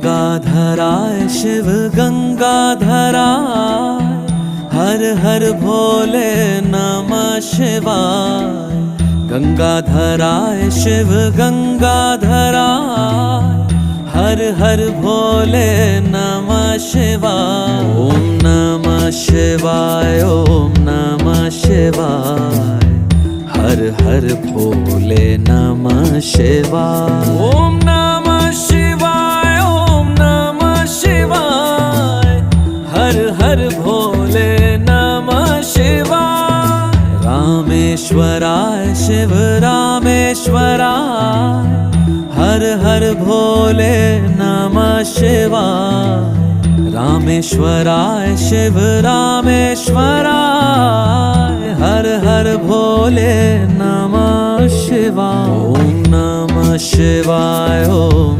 गंगाधराय शिव गंगाधराय, हर हर भोले नमः शिवाय। गंगाधराय शिव गंगाधराय, हर हर भोले नमः शिवाय। ओम नमः शिवाय, ओम नमः शिवाय, हर हर भोले नमः शिवाय। ओम नमः शिवाय, ओम नमः शिवाय, हर हर भोले नमः शिवाय। रामेश्वराय शिव रामेश्वराय, हर हर भोले नमः शिवाय। रामेश्वराय शिव रामेश्वराय, हर हर भोले नमः शिवाय। ओम नमः शिवाय, ओम